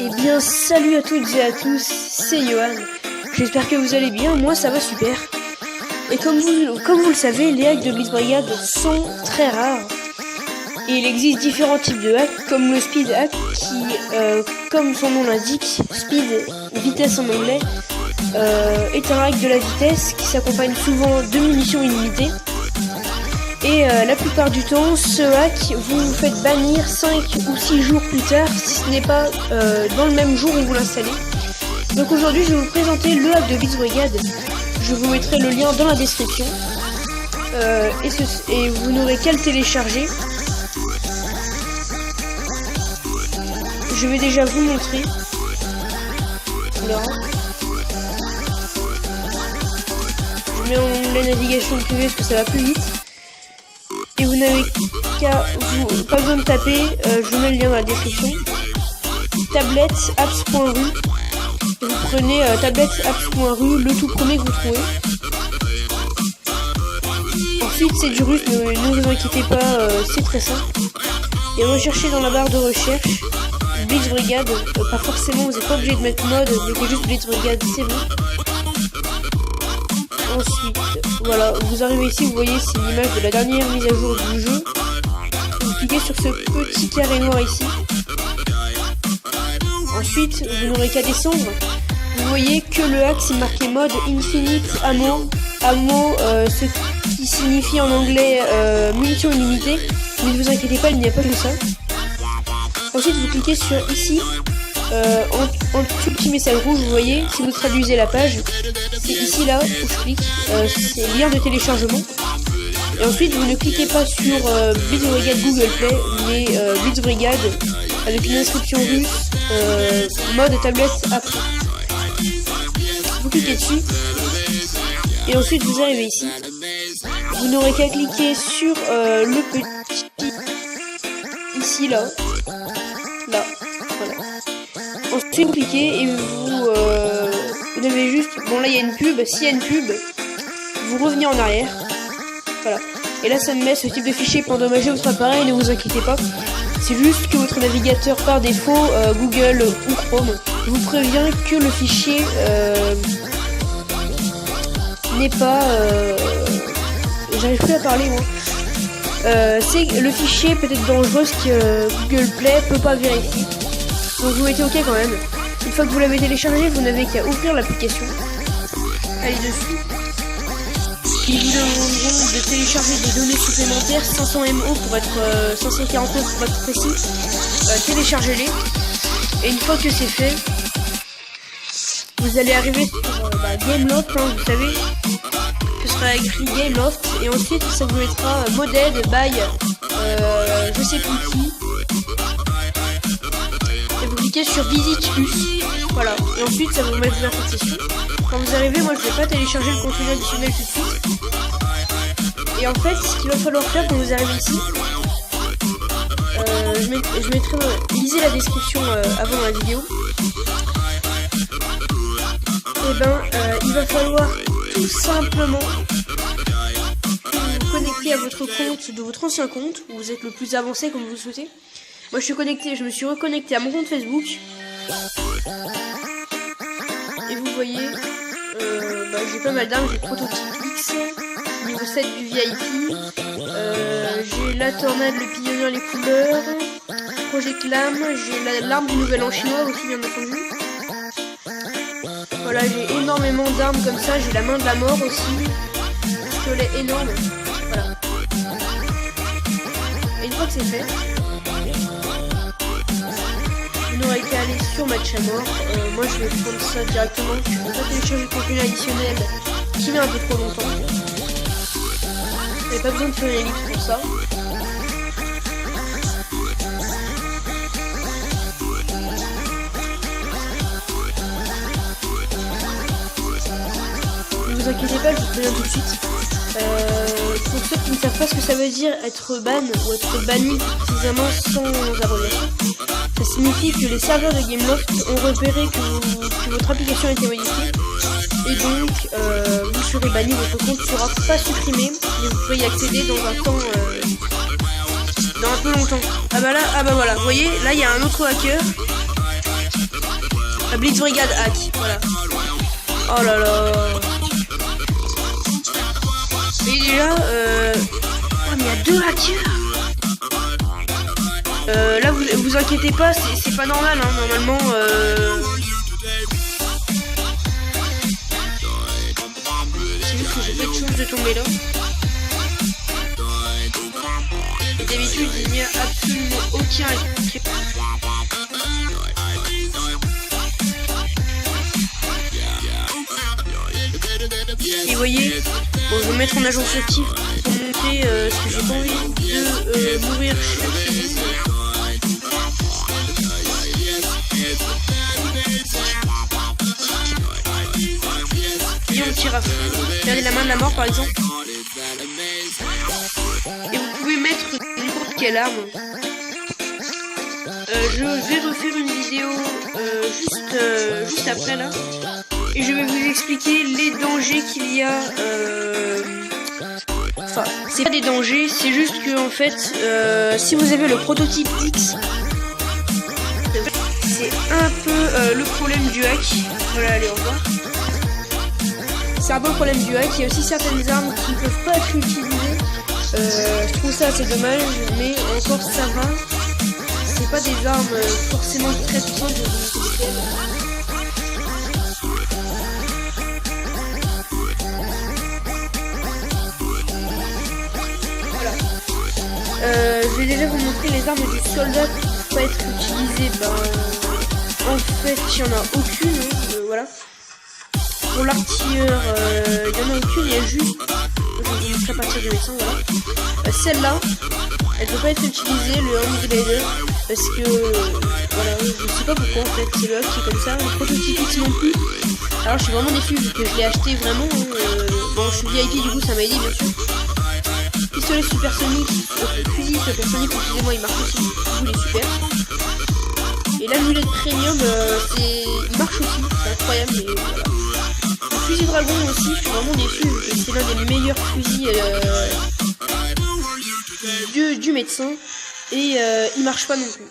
Eh bien, salut à toutes et à tous, c'est Johan. J'espère que vous allez bien, moi ça va super. Et comme vous le savez, les hacks de Blitz Brigade sont très rares. Et il existe différents types de hacks, comme le speed hack qui, comme son nom l'indique, speed, vitesse en anglais, est un hack de la vitesse qui s'accompagne souvent de munitions illimitées. Et la plupart du temps, ce hack, vous vous faites bannir 5 ou 6 jours plus tard, si ce n'est pas dans le même jour où vous l'installez. Donc aujourd'hui, je vais vous présenter le hack de Blitz Brigade. Je vous mettrai le lien dans la description. Et vous n'aurez qu'à le télécharger. Je vais déjà vous montrer. Là. Je mets en onglet navigation privée parce que ça va plus vite. Et vous n'avez pas besoin de taper, je vous mets le lien dans la description. Tablette apps.ru. Vous prenez tablette apps.ru, le tout premier que vous trouvez. Ensuite c'est du russe, mais ne vous inquiétez pas, c'est très simple. Et recherchez dans la barre de recherche Blitz Brigade, pas forcément, vous n'êtes pas obligé de mettre mode, mettez juste Blitz Brigade, c'est bon. Ensuite, voilà, vous arrivez ici, vous voyez, c'est l'image de la dernière mise à jour du jeu. Vous cliquez sur ce petit carré noir ici. Ensuite, vous n'aurez qu'à descendre. Vous voyez que le hack c'est marqué mode Infinite Ammo. Ammo, ce qui signifie en anglais munitions illimitées. Mais ne vous inquiétez pas, il n'y a pas que ça. Ensuite, vous cliquez sur ici. En dessous, petit message rouge, vous voyez, si vous traduisez la page, c'est ici là où je clique, c'est lien de téléchargement. Et ensuite, vous ne cliquez pas sur Blitz Brigade Google Play, mais Blitz Brigade avec une inscription russe, mode tablette après. Vous cliquez dessus, et ensuite vous arrivez ici. Vous n'aurez qu'à cliquer sur le petit ici là, voilà. Ensuite vous cliquez et vous avez juste, bon là il y a une pub, s'il y a une pub, vous revenez en arrière, voilà. Et là ça me met ce type de fichier pour endommager votre appareil, ne vous inquiétez pas. C'est juste que votre navigateur par défaut, Google ou Chrome, vous prévient que le fichier n'est pas... J'arrive plus à parler moi. C'est le fichier peut-être dangereux que Google Play peut pas vérifier. Donc vous mettez OK quand même. Une fois que vous l'avez téléchargé, vous n'avez qu'à ouvrir l'application. Allez dessus. Ils vous demanderont de télécharger des données supplémentaires, 500 MO pour être 549 pour être précis. Téléchargez-les. Et une fois que c'est fait, vous allez arriver sur Gameloft, hein, vous savez. Ce sera écrit Gameloft et ensuite ça vous mettra Moded by je sais plus qui. Et vous cliquez sur Visite Plus. Voilà. Et ensuite ça va vous mettre vers cette session. Quand vous arrivez, moi je vais pas télécharger le contenu additionnel tout de suite. Et en fait, ce qu'il va falloir faire quand vous arrivez ici, je mettrai, lisez la description avant la vidéo. Et il va falloir tout simplement vous connecter à votre compte de votre ancien compte, où vous êtes le plus avancé comme vous le souhaitez. Moi je me suis reconnecté à mon compte Facebook. Et vous voyez, j'ai pas mal d'armes, j'ai Prototype X, niveau 7 du VIP, j'ai la tornade, le pignonneur, les couleurs, Project Lame, j'ai l'arme du nouvel an chinois aussi bien entendu. Voilà, j'ai énormément d'armes comme ça, j'ai la main de la mort aussi, pistolet énorme, voilà. Et une fois que c'est fait, vous n'aurez qu'à aller sur match à mort. Moi je vais prendre ça directement, je ne vais pas télécharger le contenu additionnel qui met un peu trop longtemps. Vous n'avez pas besoin de faire une ellipse pour ça. Ne vous inquiétez pas, je vous préviens tout de suite. Pour ceux qui ne savent pas ce que ça veut dire être ban ou être banni précisément sans abréviation, ça signifie que les serveurs de Gameloft ont repéré que votre application a été modifiée et donc vous serez banni, votre compte ne sera pas supprimé, mais vous pouvez y accéder dans un temps, dans un peu longtemps. Ah bah voilà, vous voyez, là il y a un autre hacker La Blitz Brigade hack, voilà. Oh là là. Et déjà, oh, mais il y a 2 hackers. Là, vous inquiétez pas, c'est pas normal, hein, normalement. C'est juste que j'ai pas de chance de tomber là. Et d'habitude, il n'y a absolument aucun hacker. Et vous voyez, bon, je vais me mettre en agent furtif pour monter ce que j'ai pas envie de mourir chez lui. Et on tire à fond. Regardez la main de la mort par exemple. Et vous pouvez mettre n'importe quelle arme. Je vais refaire une vidéo juste après là. Et je vais vous expliquer les dangers qu'il y a. Enfin, c'est pas des dangers, c'est juste que en fait, si vous avez le prototype X, c'est un peu le problème du hack. Voilà, allez, au revoir. C'est un peu le problème du hack. Il y a aussi certaines armes qui ne peuvent pas être utilisées. Je trouve ça assez dommage, mais encore ça va. C'est pas des armes forcément très puissantes. Je vais déjà vous montrer les armes du soldat qui ne peuvent pas être utilisées. En fait, il n'y en a aucune. Voilà. Pour l'artilleur, il n'y en a aucune. Il y a juste. Je vais vous montrer à partir du médecin. Voilà. Celle-là, elle ne peut pas être utilisée, le Handglider. Parce que. Voilà, je sais pas pourquoi en fait. C'est le hack qui est comme ça. Le prototype X non plus. Alors, je suis vraiment déçu vu que je l'ai acheté vraiment. Bon, je suis VIP, du coup, ça m'a aidé bien sûr. Pistolet supersonique, fusil supersonique, excusez-moi, il marche aussi, il est super. Et l'amulette premium, il marche aussi, c'est incroyable. Et voilà. Le fusil dragon aussi, je suis vraiment déçu, c'est l'un des meilleurs fusils du médecin. Et il marche pas non plus.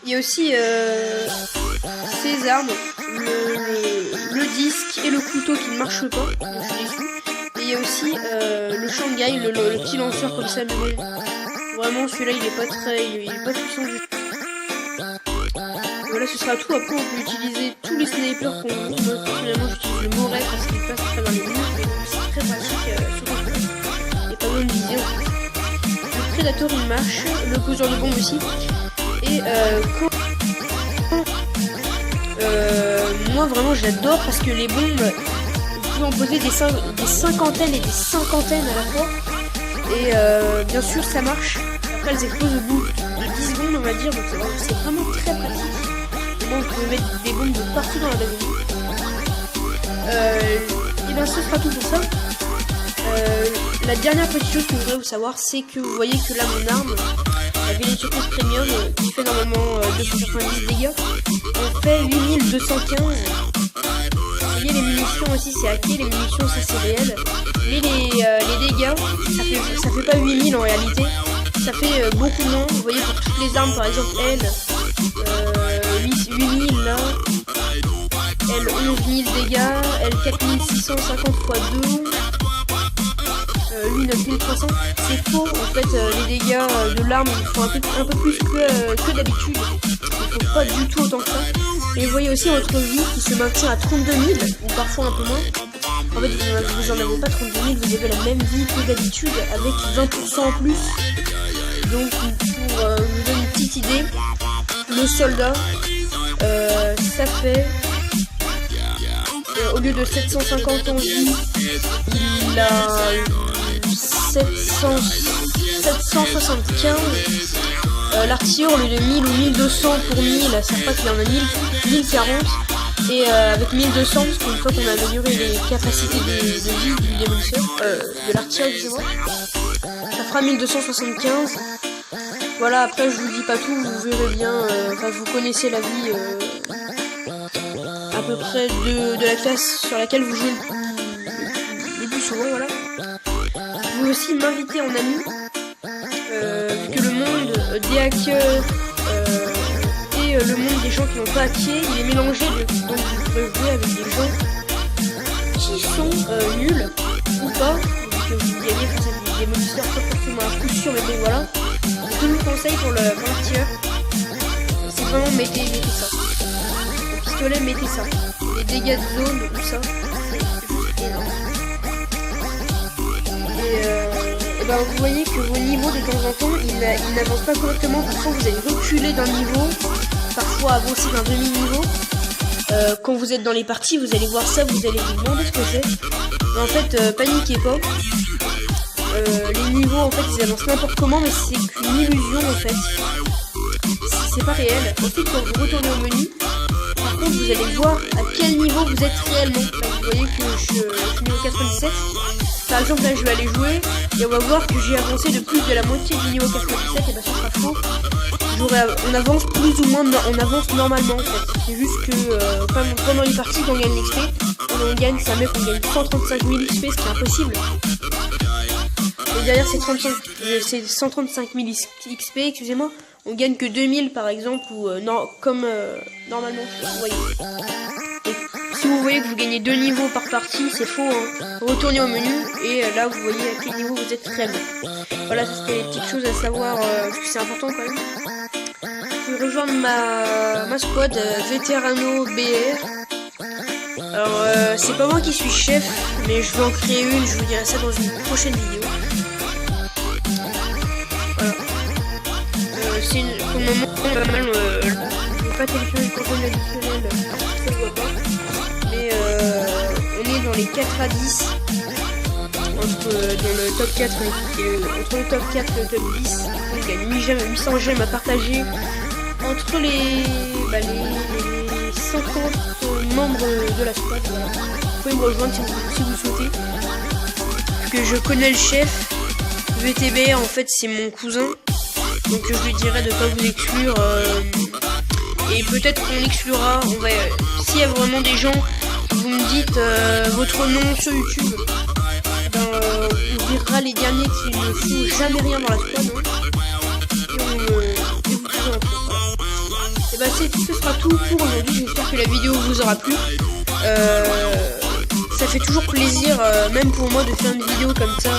Il y a aussi ces armes, le disque et le couteau qui ne marchent pas, donc je suis déçu. Et il y a aussi le Shanghai, le petit lanceur comme ça, mais vraiment celui-là il est pas puissant du tout. Voilà, ce sera tout. Après on peut utiliser tous les snipers qu'on veut. Personnellement j'utilise le Moret parce qu'il passe très dans les murs, mais c'est très pratique sur le coup. Il n'y a pas besoin de viser en fait. Le Predator il marche, le poseur de bombes aussi. Et moi vraiment j'adore parce que les bombes, en poser des cinquantaines et des cinquantaines à la fois et bien sûr ça marche. Après elles explosent au bout de 10 secondes on va dire, donc c'est vraiment très pratique. Et bon, vous pouvez mettre des bombes de partout dans la base. Et bien ce sera tout pour ça. La dernière petite chose que je voudrais vous savoir, c'est que vous voyez que là mon arme, la Village Surprise Premium qui fait normalement 290 dégâts, on fait 8215. Les munitions aussi c'est hacké, les munitions ça c'est réel, mais les dégâts ça fait pas 8000 en réalité, ça fait beaucoup moins. Vous voyez pour toutes les armes par exemple elle 8000 là, elle 11000 dégâts, elle 4650 x 2, lui 9300, c'est faux en fait. Les dégâts de l'arme ils font un peu plus que d'habitude, ils font pas du tout autant que ça. Et vous voyez aussi votre vie qui se maintient à 32 000 ou parfois un peu moins. En fait vous en avez pas 32 000, vous avez la même vie que d'habitude avec 20% en plus. Donc pour vous donner une petite idée, le soldat ça fait au lieu de 750 en vie, il a 775. L'artilleur au lieu de 1000 ou 1200 pour 1000, ça fait pas qu'il en a 1040. Et avec 1200, parce qu'une fois qu'on a amélioré les capacités de vie du démolisseur, de l'artilleur, excusez-moi, ça fera 1275. Voilà, après je vous dis pas tout, vous verrez bien, vous connaissez la vie à peu près de la classe sur laquelle vous jouez le plus souvent, voilà. Vous pouvez aussi m'inviter en ami, vu que le monde des hackers et le monde des gens qui n'ont pas hacké, il est mélangé donc vous pourrez jouer avec des gens qui sont nuls ou pas, que vous gagnez face à des monsters pas forcément un coup sûr, mais bon voilà. Je vous conseille pour le tir, c'est vraiment mettez ça. Au pistolet, mettez ça. Les dégâts de zone, tout ça, c'est juste énorme. Et ben vous voyez que vos niveaux de temps en temps, ils n'avancent pas correctement. Parfois vous allez reculer d'un niveau, parfois avancer d'un demi-niveau. Quand vous êtes dans les parties, vous allez voir ça, vous allez vous demander ce que c'est. Mais en fait, paniquez pas. Les niveaux, en fait, ils avancent n'importe comment, mais c'est qu'une illusion, en fait. C'est pas réel. Ensuite, quand vous retournez au menu, par contre, vous allez voir à quel niveau vous êtes réellement. Là, vous voyez que je suis niveau 97. Par exemple, là, je vais aller jouer et on va voir que j'ai avancé de plus de la moitié du niveau 97. Et bah, ce sera faux. On avance plus ou moins, on avance normalement, en fait. C'est juste que pendant les parties, quand on gagne l'XP, on gagne, ça met qu'on gagne 135 000 XP, ce qui est impossible. Et derrière ces 135 000 XP, excusez-moi, on gagne que 2000 par exemple, ou comme normalement, vous voyez. Et si vous voyez que vous gagnez 2 niveaux par partie, c'est faux, hein. Retournez au menu, et là vous voyez à quel niveau vous êtes réellement. Voilà, c'était les petites choses à savoir, parce que c'est important quand même. Je vais rejoindre ma squad, Veterano BR. Alors, c'est pas moi qui suis chef, mais je vais en créer une, je vous dirai ça dans une prochaine vidéo. Voilà. Pour le moment, pas mal, je vais pas télécharger le contenu additionnel, ça se voit pas. Mais on est dans les 4 à 10, dans le top 4, entre le top 4 et le top 10. On gagne 800 gemmes à partager entre les 50 membres de la squad. Voilà. Vous pouvez me rejoindre si vous souhaitez. Parce que je connais le chef. VTB, en fait, c'est mon cousin. Donc je lui dirai de pas vous exclure. Et peut-être qu'on l'exclura. S'il y a vraiment des gens, vous me dites votre nom sur YouTube. Ben, on virera les derniers qui ne font jamais rien dans la squad. Et vous pouvez entrer. Et bah ce sera tout pour aujourd'hui, j'espère que la vidéo vous aura plu. Ça fait toujours plaisir, même pour moi, de faire une vidéo comme ça.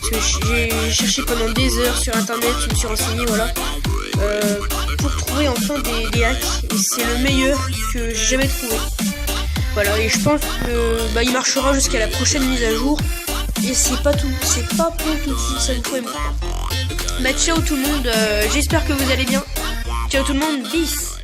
Parce que j'ai cherché pendant des heures sur internet, je me suis renseigné, voilà. Pour trouver enfin des hacks. Et c'est le meilleur que j'ai jamais trouvé. Voilà, et je pense que il marchera jusqu'à la prochaine mise à jour. Et c'est pas tout, c'est pas pour tout de suite, ça vous pouvez me faire. Bah ciao tout le monde, j'espère que vous allez bien. Ciao tout le monde, bis.